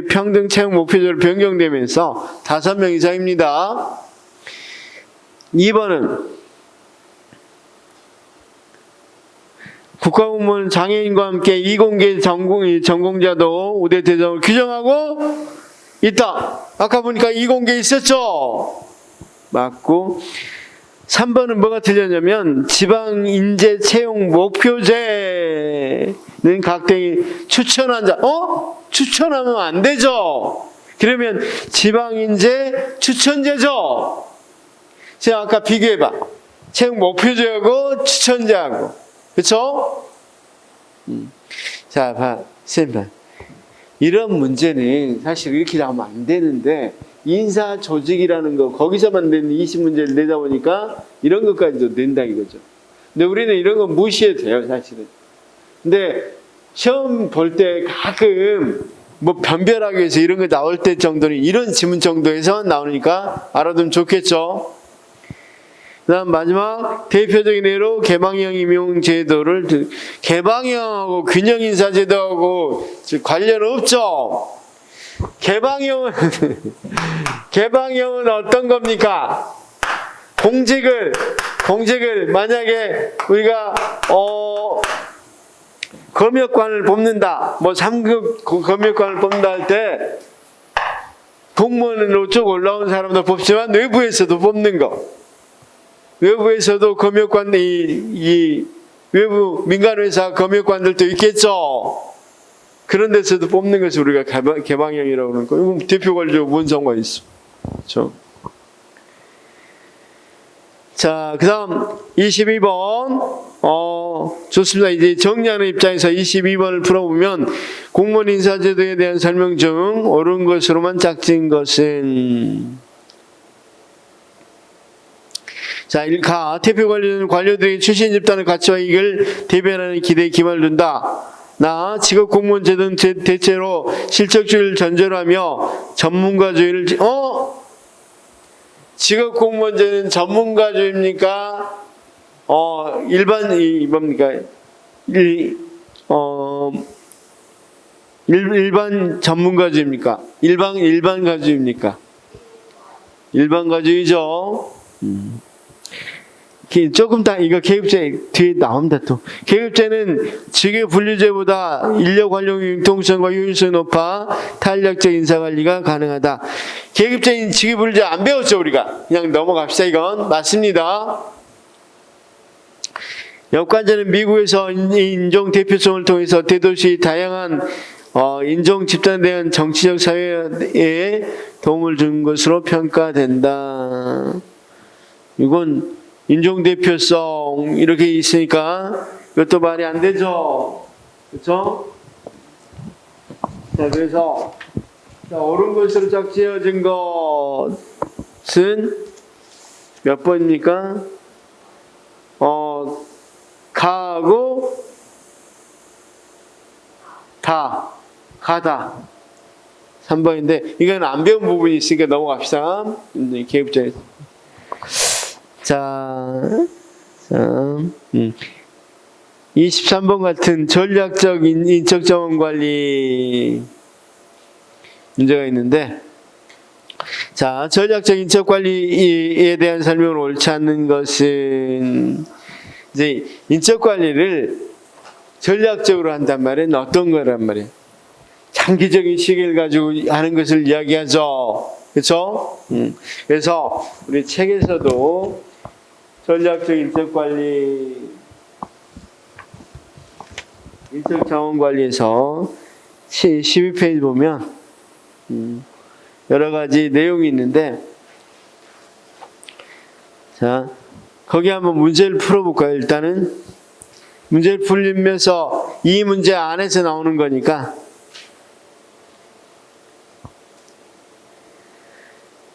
평등 채용 목표제로 변경되면서 5명 이상입니다. 2번은 국가공무원 장애인과 함께 이공계 전공자도 우대 대상을 규정하고 있다. 아까 보니까 이공계 있었죠? 맞고 3번은 뭐가 틀렸냐면 지방 인재 채용 목표제는 각 등이 추천한 자 추천하면 안 되죠. 그러면 지방 인재 추천제죠. 제가 아까 비교해봐. 채용 목표제하고 추천제하고 그렇죠? 자, 봐, 선생님. 이런 문제는 사실 이렇게 나오면 안 되는데 인사 조직이라는 거 거기서만 낸 20문제를 내다 보니까 이런 것까지도 낸다 이거죠. 근데 우리는 이런 거 무시해도 돼요, 사실은. 근데 시험 볼 때 가끔 뭐 변별하기 위해서 이런 거 나올 때 정도는 이런 지문 정도에서 나오니까 알아두면 좋겠죠. 그다음 마지막 대표적인 예로 개방형 임용 제도를 개방형하고 균형 인사 제도하고 관련 없죠. 개방형은 개방형은 어떤 겁니까? 공직을 만약에 우리가 검역관을 뽑는다. 뭐 3급 검역관을 뽑는다 할 때 공무원으로 쭉 올라온 사람도 뽑지만 외부에서도 뽑는 거. 외부에서도 검역관, 이 외부 민간회사 검역관들도 있겠죠. 그런 데서도 뽑는 것을 우리가 개방형이라고 그러는 거. 이건 대표 관리하고 뭔 상관이 있어. 그렇죠. 자, 그 다음 22번. 좋습니다. 이제 정리하는 입장에서 22번을 풀어보면 공무원 인사제도에 대한 설명 중 옳은 것으로만 짝진 것은 자, 1가 대표 관리는 관료들이 출신 집단의 가치와 이익을 대변하는 기대에 기반을 둔다. 나 직업 공무원 제도는 대체로 실적주의를 전제로 하며 전문가주의를 직업 공무원제는 전문가주의입니까? 뭡니까? 일반 전문가주의입니까? 일반가주의입니까? 일반가주의죠. 조금 더 이거 계급제 뒤에 나옵니다. 또 계급제는 직업 분류제보다 인력 활용 융통성과 효율성이 높아 탄력적 인사 관리가 가능하다. 계급제인 직업 분류제 안 배웠죠 우리가. 그냥 넘어갑시다. 이건 맞습니다. 역관제는 미국에서 인종 대표성을 통해서 대도시 다양한 인종 집단에 대한 정치적 사회에 도움을 준 것으로 평가된다. 이건 인종 대표성 이렇게 있으니까 이것도 말이 안 되죠. 그렇죠? 자, 그래서 옳은 것으로 짝지어진 것은 몇 번입니까? 가하고 가다 3번인데 이건 안 배운 부분이 있으니까 넘어갑시다. 계급제에서 자, 23번 같은 전략적 인적 자원 관리 문제가 있는데, 자, 전략적 인적 관리에 대한 설명을 옳지 않는 것은 이제 인적 관리를 전략적으로 한단 말이에요. 어떤 거란 말이에요? 장기적인 시기를 가지고 하는 것을 이야기하죠. 그렇죠? 그래서 우리 책에서도 전략적 인적관리, 인적자원관리에서 12페이지 보면 여러 가지 내용이 있는데, 자, 거기 한번 문제를 풀어볼까요? 일단은 문제를 풀면서 이 문제 안에서 나오는 거니까.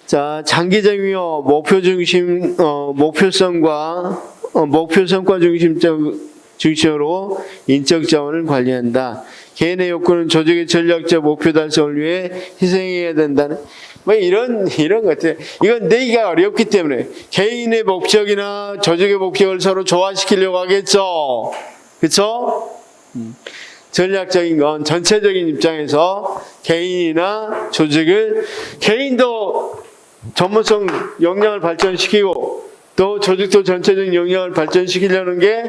자, 장기적이며 목표 중심, 목표성과 목표 성과 중심으로 인적 자원을 관리한다. 개인의 욕구는 조직의 전략적 목표 달성을 위해 희생해야 된다는 뭐 이런 것들. 이건 내기가 어렵기 때문에 개인의 목적이나 조직의 목적을 서로 조화시키려고 하겠죠. 그렇죠? 전략적인 건 전체적인 입장에서 개인이나 조직을 개인도 전문성 역량을 발전시키고 또 조직도 전체적인 역량을 발전시키려는 게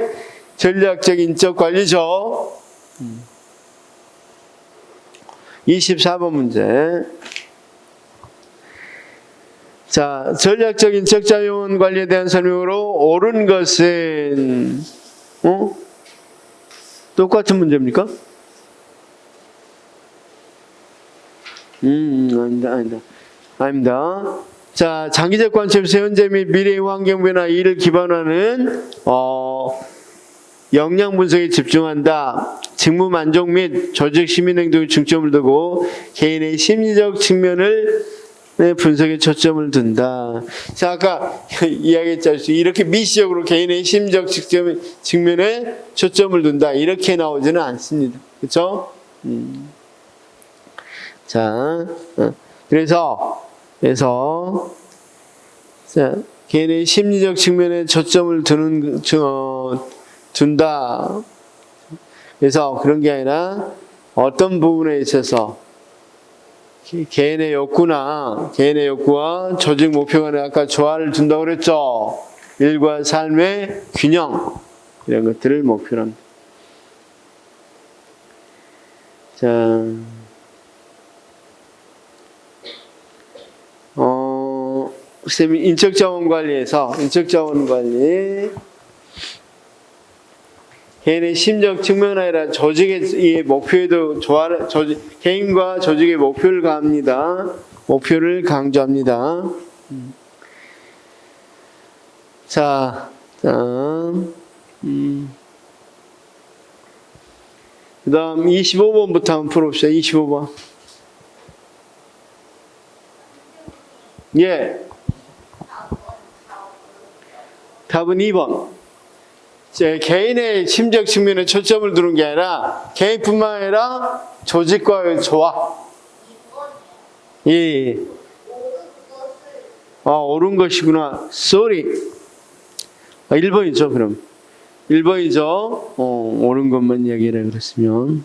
전략적인 인적 관리죠. 24번 문제. 자, 전략적인 인적 자원 관리에 대한 설명으로 옳은 것은 똑같은 문제입니까? 아닙니다. 자, 장기적 관점에서 현재 및 미래의 환경 변화 이를 기반하는 역량 분석에 집중한다. 직무 만족 및 조직 시민 행동에 중점을 두고 개인의 심리적 측면을 분석에 초점을 둔다. 자, 아까 이야기했죠. 이렇게 미시적으로 개인의 심리적 측면에 초점을 둔다. 이렇게 나오지는 않습니다. 그렇죠? 자, 그래서 자, 개인의 심리적 측면에 초점을 둔다. 그래서 그런 게 아니라 어떤 부분에 있어서 개인의 욕구와 조직 목표 간에 아까 조화를 둔다고 그랬죠. 일과 삶의 균형 이런 것들을 목표로 합니다. 자, 쌤이 인적자원 관리 개인의 심적 측면 아니라 조직의 목표에도 개인과 조직의 목표를 강조합니다. 자, 그 다음 25번부터 한번 풀어봅시다. 25번. 예. 답은 2번. 개인의 심적 측면에 초점을 두는 게 아니라 개인뿐만 아니라 조직과의 조화. 예. 옳은 것이구나. sorry. 1번이죠, 그럼. 1번이죠. 옳은 것만 이야기해라 그랬으면.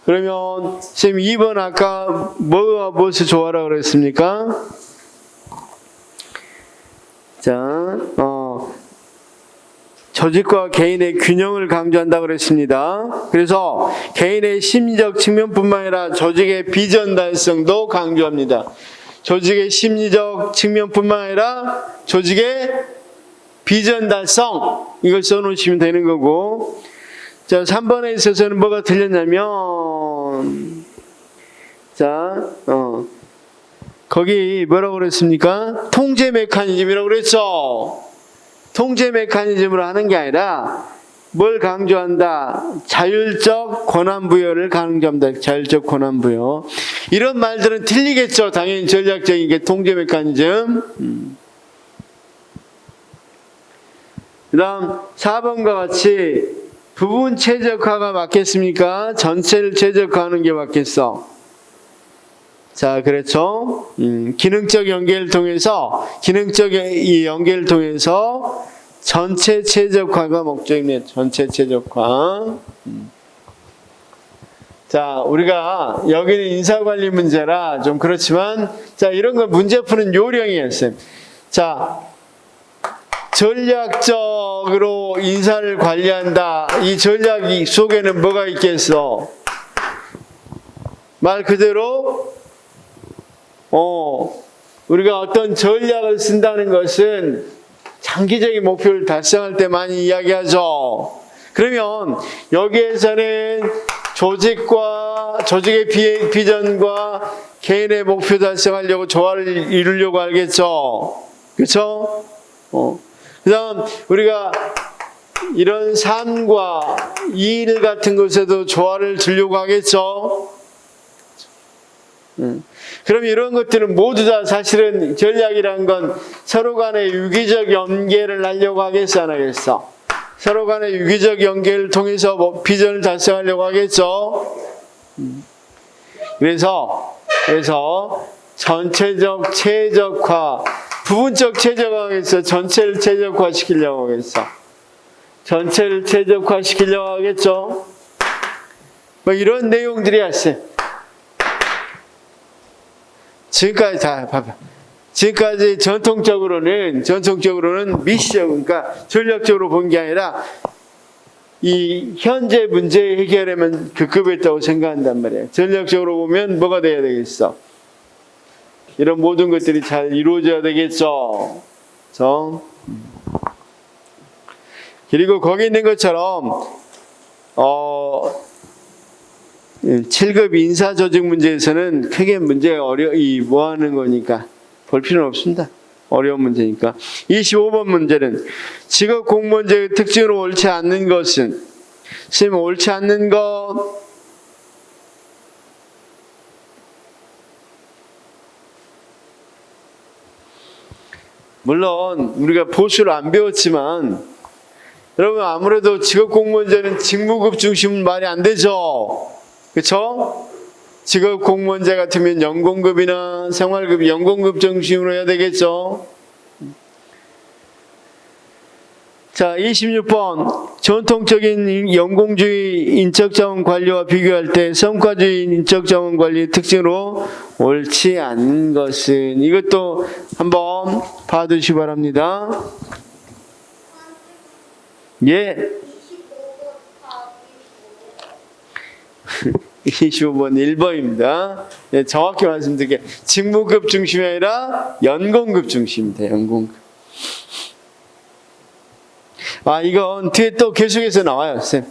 그러면 쌤 2번 아까 뭐와 무엇을 조화라 그랬습니까? 자, 조직과 개인의 균형을 강조한다고 그랬습니다. 그래서 개인의 심리적 측면뿐만 아니라 조직의 비전 달성도 강조합니다. 조직의 심리적 측면뿐만 아니라 조직의 비전 달성 이걸 써놓으시면 되는 거고, 자 3번에 있어서는 뭐가 틀렸냐면 거기 뭐라고 그랬습니까? 통제 메커니즘이라고 그랬죠. 통제 메커니즘으로 하는 게 아니라 뭘 강조한다? 자율적 권한 부여를 강조합니다. 자율적 권한 부여. 이런 말들은 틀리겠죠. 당연히 전략적인 게 통제 메커니즘. 그 다음 4번과 같이 부분 최적화가 맞겠습니까? 전체를 최적화하는 게 맞겠어. 자, 그렇죠. 기능적 연계를 통해서 전체 최적화가 목적입니다. 전체 최적화. 자, 우리가 여기는 인사관리 문제라 좀 그렇지만, 자, 이런 건 문제 푸는 요령이에요, 쌤. 자, 전략적으로 인사를 관리한다. 이 전략 속에는 뭐가 있겠어? 말 그대로 우리가 어떤 전략을 쓴다는 것은 장기적인 목표를 달성할 때 많이 이야기하죠. 그러면 여기에서는 조직의 비전과 개인의 목표 달성하려고 조화를 이루려고 하겠죠. 그렇죠? 그 다음 우리가 이런 삶과 일 같은 것에도 조화를 두려고 하겠죠. 그럼 이런 것들은 모두 다 사실은 전략이란 건 서로 간의 유기적 연계를 하려고 하겠어, 안 하겠어? 서로 간의 유기적 연계를 통해서 뭐 비전을 달성하려고 하겠죠. 그래서 전체적 최적화, 부분적 최적화하겠어. 전체를 최적화시키려고 하겠어. 전체를 최적화시키려고 하겠죠. 뭐 이런 내용들이 있어요. 지금까지 다 봐봐. 지금까지 전통적으로는 미시적, 그러니까 전략적으로 본 게 아니라 이 현재 문제 해결하면 그 급에 있다고 생각한단 말이에요. 전략적으로 보면 뭐가 돼야 되겠어? 이런 모든 것들이 잘 이루어져야 되겠죠. 그리고 거기 있는 것처럼 7급 인사조직 문제에서는 크게 뭐 하는 거니까 볼 필요는 없습니다. 어려운 문제니까. 25번 문제는 직업 공무원제의 특징으로 옳지 않는 것은, 선생님 옳지 않는 것, 물론 우리가 보수를 안 배웠지만 여러분 아무래도 직업 공무원제는 직무급 중심은 말이 안 되죠. 그렇죠? 직업 공무원제 같으면 연공급이나 생활급, 연공급 중심으로 해야 되겠죠. 자, 26번. 전통적인 연공주의 인적자원 관리와 비교할 때 성과주의 인적자원 관리의 특징으로 옳지 않는 것은, 이것도 한번 봐두시기 바랍니다. 예. 25번 1번입니다. 네, 정확히 말씀드릴게요. 직무급 중심이 아니라 연공급 중심입니다. 연공급. 이건 뒤에 또 계속해서 나와요, 쌤.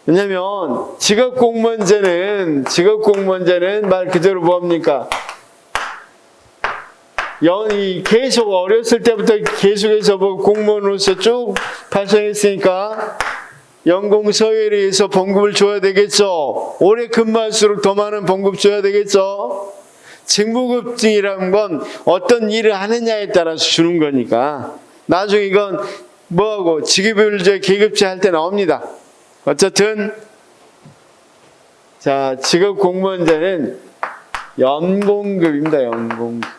왜냐면 직업공무원제는 말 그대로 뭡니까? 계속 어렸을 때부터 계속해서 공무원으로서 쭉 발전했으니까 연공 서열에 의해서 봉급을 줘야 되겠죠. 오래 근무할수록 더 많은 봉급 줘야 되겠죠. 직무급증이라는 건 어떤 일을 하느냐에 따라서 주는 거니까 나중에 이건 뭐하고 직업별제 계급제 할 때 나옵니다. 어쨌든 자, 직업공무원제는 연공급입니다. 연공급.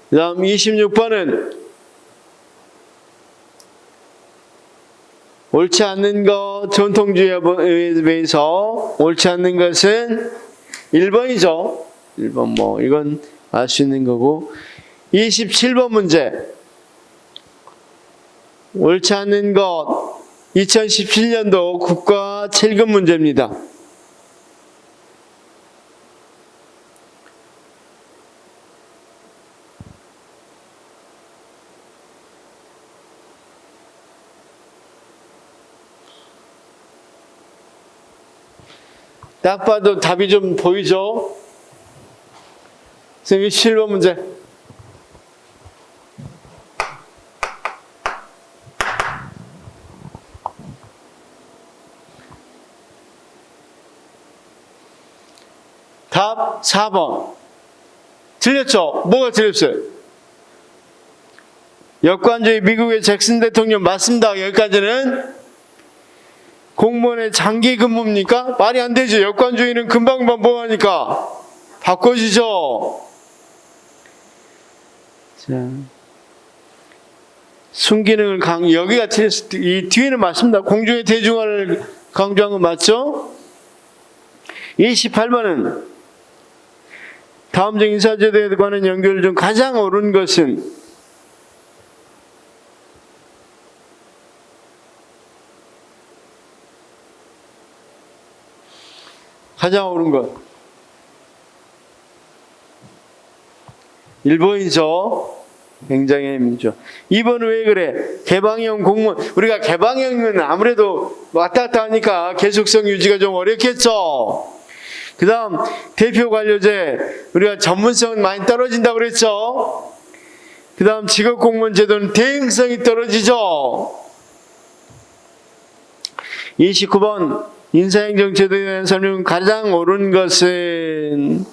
그 다음 26번은 옳지 않는 것, 전통주의에 비해서 옳지 않는 것은 1번이죠. 1번 이건 알 수 있는 거고. 27번 문제. 옳지 않는 것, 2017년도 국가 7급 문제입니다. 딱 봐도 답이 좀 보이죠? 선생님 7번 문제. 답 4번. 틀렸죠? 뭐가 틀렸어요? 역관주의 미국의 잭슨 대통령 맞습니다. 여기까지는. 공무원의 장기 근무입니까? 말이 안 되죠. 역관주의는 금방금방 뭐하니까 바꿔지죠. 자, 순기능을 여기가 틀렸을 때, 이 뒤에는 맞습니다. 공중의 대중화를 강조한 건 맞죠? 28번은 다음 중 인사제도에 관한 연결 중 가장 옳은 것은, 가장 옳은 것 1번이죠. 굉장히 민주. 2번은 왜 그래? 개방형 공무원. 우리가 개방형은 아무래도 왔다 갔다 하니까 계속성 유지가 좀 어렵겠죠. 그 다음 대표 관료제. 우리가 전문성은 많이 떨어진다고 그랬죠. 그 다음 직업공무원 제도는 대응성이 떨어지죠. 29번 인사행정 제도에 대한 설명 가장 옳은 것은,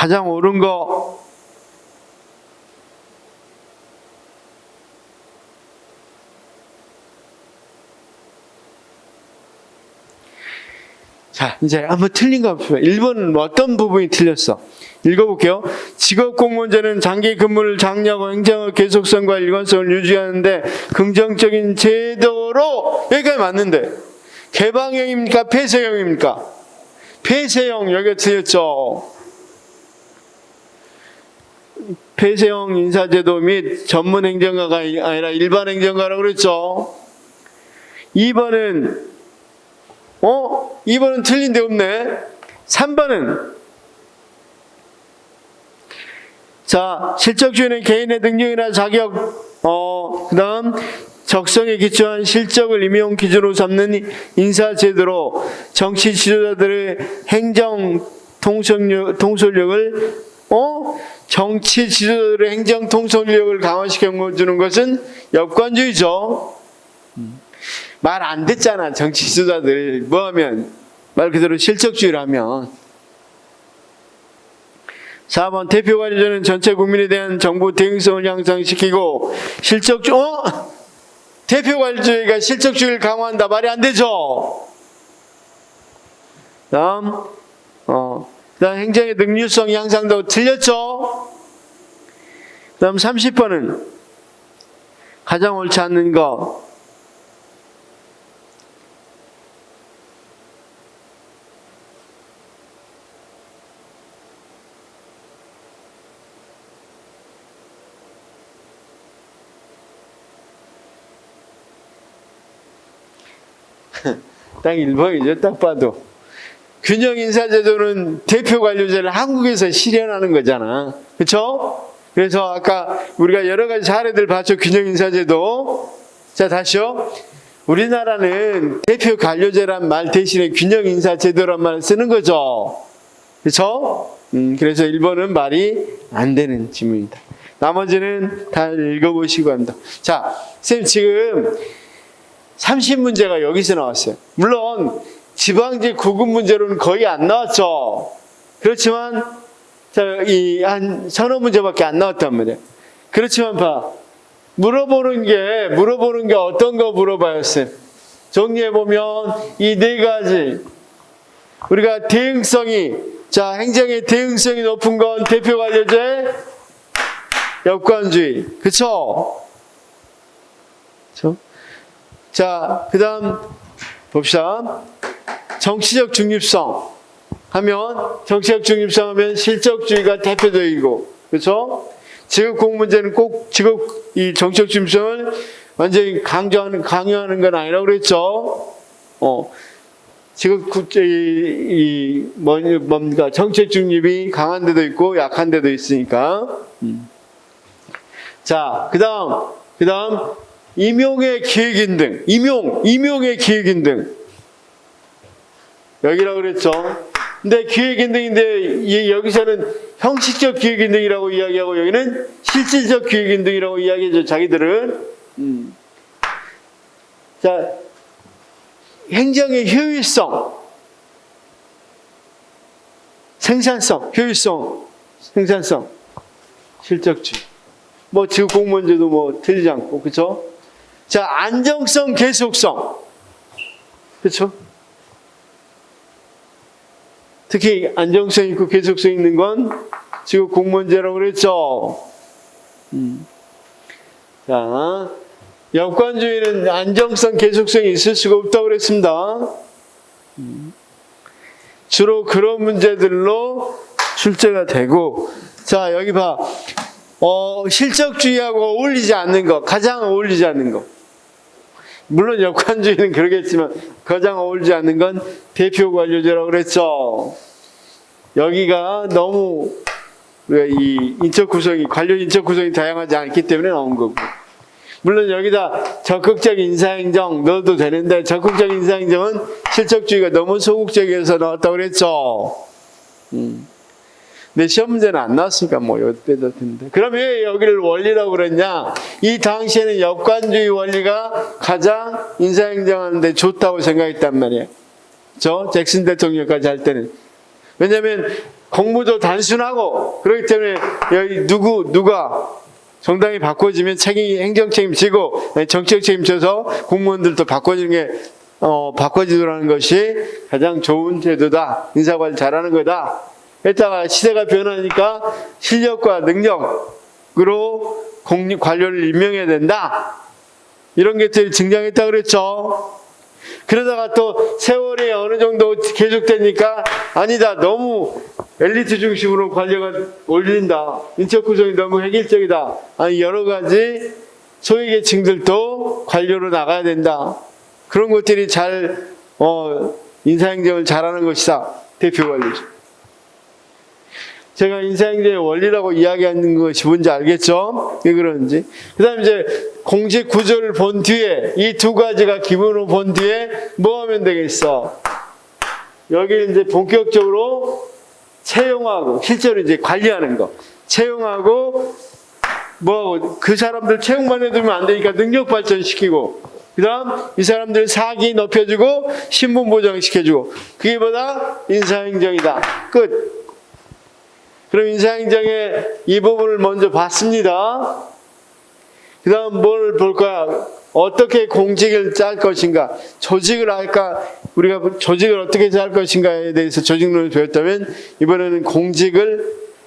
가장 옳은 거. 자, 이제 한번 틀린 거 봅시다. 1번은 어떤 부분이 틀렸어? 읽어볼게요. 직업 공무원제는 장기 근무를 장려하고 행정의 계속성과 일관성을 유지하는데 긍정적인 제도로, 여기까지 맞는데 개방형입니까? 폐쇄형입니까? 폐쇄형. 여기가 틀렸죠. 폐쇄형 인사제도 및 전문 행정가가 아니라 일반 행정가라고 그랬죠. 2번은 2번은 틀린 데 없네. 3번은 자, 실적주의는 개인의 능력이나 자격, 그 다음 적성에 기초한 실적을 임용 기준으로 삼는 인사제도로 정치 지도자들의 행정 통솔력을 정치 지도자들의 행정 통솔력을 강화시켜주는 것은 역관주의죠. 말 안 듣잖아. 정치 지도자들 뭐하면 말 그대로 실적주의를 하면. 4번 대표관리자는 전체 국민에 대한 정부 대응성을 향상시키고 대표관리주의가 실적주의를 강화한다. 말이 안 되죠. 그다음 행정의 능률성 향상도 틀렸죠. 그다음 30번은 가장 옳지 않는 거. 딱 1번이죠. 딱 봐도. 균형인사제도는 대표관료제를 한국에서 실현하는 거잖아. 그렇죠? 그래서 아까 우리가 여러 가지 사례들 봤죠. 균형인사제도. 자, 다시요. 우리나라는 대표관료제란 말 대신에 균형인사제도란 말을 쓰는 거죠. 그렇죠? 그래서 1번은 말이 안 되는 질문이다. 나머지는 다 읽어보시고 합니다. 자, 선생님 지금 30문제가 여기서 나왔어요. 물론 지방직 구급 문제로는 거의 안 나왔죠. 그렇지만 한 서너 문제밖에 안 나왔단 말이에요. 그렇지만 물어보는 게 어떤 거 물어봐였어요. 정리해보면 이 네 가지 우리가 대응성이 행정의 대응성이 높은 건 대표관료제, 역관주의. 그쵸? 자, 그 다음 봅시다. 정치적 중립성 하면 실적주의가 대표적이고, 그렇죠? 직업 공무원제는 꼭 이 정치적 중립성을 완전히 강요하는 건 아니라고 그랬죠. 뭡니까? 정치적 중립이 강한 데도 있고 약한 데도 있으니까. 자, 그 다음 임용의 기획인등, 임용의 기획인등. 여기라고 그랬죠. 근데 기획인등인데, 여기서는 형식적 기획인등이라고 이야기하고, 여기는 실질적 기획인등이라고 이야기하죠, 자기들은. 자, 행정의 효율성, 생산성, 효율성, 생산성, 실적주의. 지구 공무원제도 틀리지 않고, 그쵸? 자, 안정성, 계속성. 그쵸? 특히 안정성 있고 계속성 있는 건 지구 공무원제라고 그랬죠. 자, 역관주의는 안정성, 계속성이 있을 수가 없다고 그랬습니다. 주로 그런 문제들로 출제가 되고, 자, 여기 봐. 실적주의하고 어울리지 않는 거, 가장 어울리지 않는 거. 물론 역관주의는 그러겠지만 가장 어울리지 않는 건 대표관료제라고 그랬죠. 여기가 너무 이 인적 구성이, 관료 인적 구성이 다양하지 않기 때문에 나온 거고. 물론 여기다 적극적 인사행정 넣어도 되는데, 적극적 인사행정은 실적주의가 너무 소극적이어서 나왔다고 그랬죠. 근데 시험 문제는 안 나왔으니까 여기 빼도 되는데. 그럼 왜 여기를 원리라고 그랬냐? 이 당시에는 역관주의 원리가 가장 인사행정하는데 좋다고 생각했단 말이에요. 잭슨 대통령까지 할 때는. 왜냐하면 공무도 단순하고 그렇기 때문에 여기 누가 정당이 바꿔지면 행정 책임지고 정책 책임져서 공무원들도 바꿔지는 게 바꿔지도록 것이 가장 좋은 제도다. 인사관리 잘하는 거다. 했다가 시대가 변하니까 실력과 능력으로 관료를 임명해야 된다. 이런 것들이 등장했다 그랬죠. 그러다가 또 세월이 어느 정도 계속되니까 아니다. 너무 엘리트 중심으로 관료가 올린다. 인적 구성이 너무 획일적이다. 아니 여러 가지 소외계층들도 관료로 나가야 된다. 그런 것들이 인사행정을 잘하는 것이다. 대표 관료죠. 제가 인사행정의 원리라고 이야기하는 것이 뭔지 알겠죠? 왜 그러는지. 그 다음에 이제 공직 구조를 본 뒤에, 이 두 가지가 기본으로 본 뒤에 뭐 하면 되겠어? 여기 이제 본격적으로 채용하고, 실제로 이제 관리하는 거. 채용하고, 그 사람들 채용만 해두면 안 되니까 능력 발전시키고, 그 다음 이 사람들 사기 높여주고, 신분 보장시켜주고, 그게 뭐다? 인사행정이다. 끝. 그럼 인사행정의 이 부분을 먼저 봤습니다. 그 다음 뭘 볼까요? 어떻게 공직을 짤 것인가? 조직을 할까? 우리가 조직을 어떻게 짤 것인가에 대해서 조직론을 배웠다면 이번에는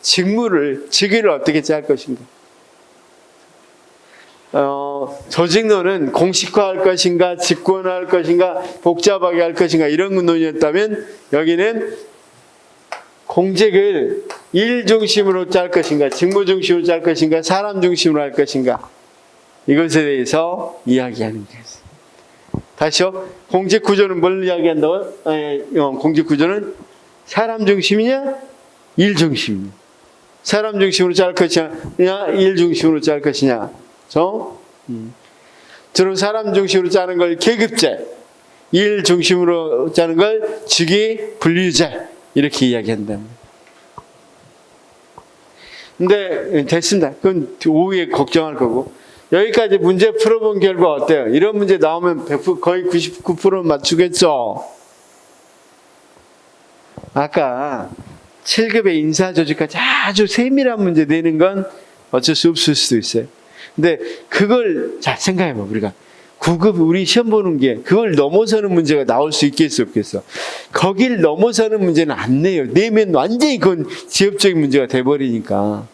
직위를 어떻게 짤 것인가? 조직론은 공식화할 것인가? 직권화할 것인가? 복잡하게 할 것인가? 이런 논의였다면 여기는 공직을 일 중심으로 짤 것인가, 직무 중심으로 짤 것인가, 사람 중심으로 할 것인가, 이것에 대해서 이야기하는 거예요. 다시요. 공직 구조는 뭘 이야기한다고요? 공직 구조는 사람 중심이냐, 일 중심이냐. 사람 중심으로 짤 것이냐, 일 중심으로 짤 것이냐. 주로 사람 중심으로 짜는 걸 계급제, 일 중심으로 짜는 걸 직위 분류제, 이렇게 이야기한다. 근데 됐습니다. 그건 오후에 걱정할 거고. 여기까지 문제 풀어본 결과 어때요? 이런 문제 나오면 100%, 거의 99% 맞추겠죠? 아까 7급의 인사조직까지 아주 세밀한 문제 내는 건 어쩔 수 없을 수도 있어요. 근데 그걸 잘 생각해봐. 우리가 9급 우리 시험 보는 게 그걸 넘어서는 문제가 나올 수 있겠어 없겠어? 거길 넘어서는 문제는 안 내요. 내면 완전히 그건 지역적인 문제가 돼버리니까.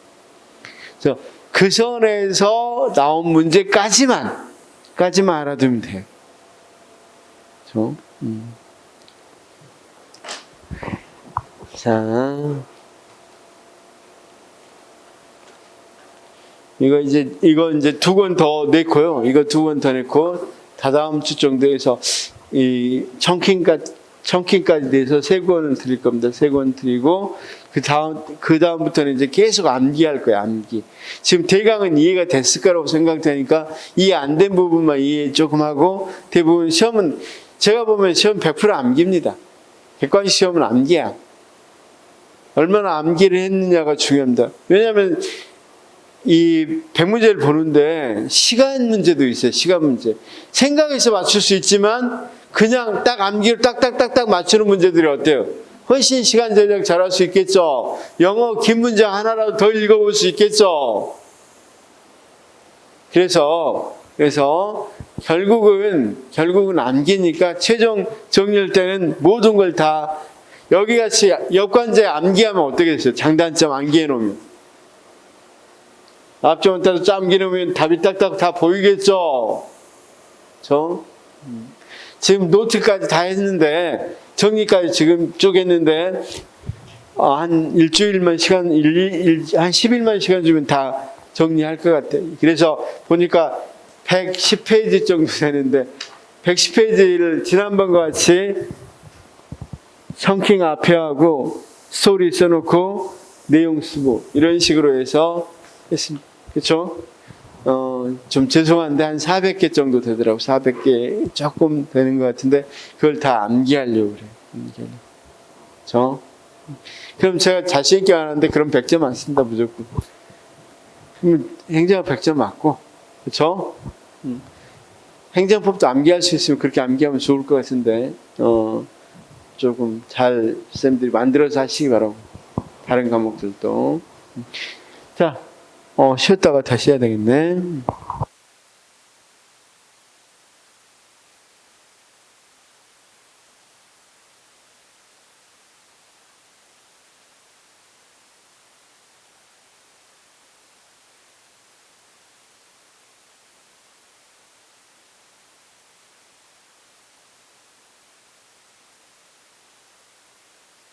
그래서 그 선에서 나온 문제까지만 알아두면 돼요. 그렇죠? 자, 이거 이제 2권 더 냈고요. 이거 2권 더 냈고 다다음 주 정도에서 이 청킹까지 돼서 3권을 드릴 겁니다. 3권 드리고 그 다음부터는 이제 계속 암기할 거예요. 암기. 지금 대강은 이해가 됐을 거라고 생각되니까 이해 안 된 부분만 이해 조금 하고 대부분 시험은 제가 보면 시험 100% 암기입니다. 객관식 시험은 암기야. 얼마나 암기를 했느냐가 중요합니다. 왜냐하면 이 100문제를 보는데 시간 문제도 있어요. 시간 문제. 생각해서 맞출 수 있지만 그냥 딱 암기로 딱딱딱딱 맞추는 문제들이 어때요? 훨씬 시간 절약 잘할 수 있겠죠. 영어 긴 문제 하나라도 더 읽어볼 수 있겠죠. 그래서 결국은 암기니까 최종 정리할 때는 모든 걸 다 여기같이 역관제 암기하면 어떻게 됐어요? 장단점 암기해 놓으면. 앞쪽은 따로 짬기 놓으면 답이 딱딱 다 보이겠죠? 지금 노트까지 다 했는데, 정리까지 지금 쪼갰는데, 한 일주일만 시간, 한 10일만 시간 주면 다 정리할 것 같아요. 그래서 보니까 110페이지 정도 되는데, 110페이지를 지난번과 같이 성킹 앞에 하고, 스토리 써놓고, 내용 쓰고, 이런 식으로 해서 했습니다. 그렇죠? 좀 죄송한데 한 400개 정도 되더라고. 400개 조금 되는 것 같은데 그걸 다 암기하려고 그래요. 그렇죠? 그럼 제가 자신 있게 안 하는데 그럼 100점 안 쓴다 무조건. 그럼 행정학 100점 맞고, 그렇죠? 행정법도 암기할 수 있으면 그렇게 암기하면 좋을 것 같은데 조금 잘 쌤들이 만들어서 하시기 바라고. 다른 과목들도. 자, 쉬었다가 다시 해야 되겠네.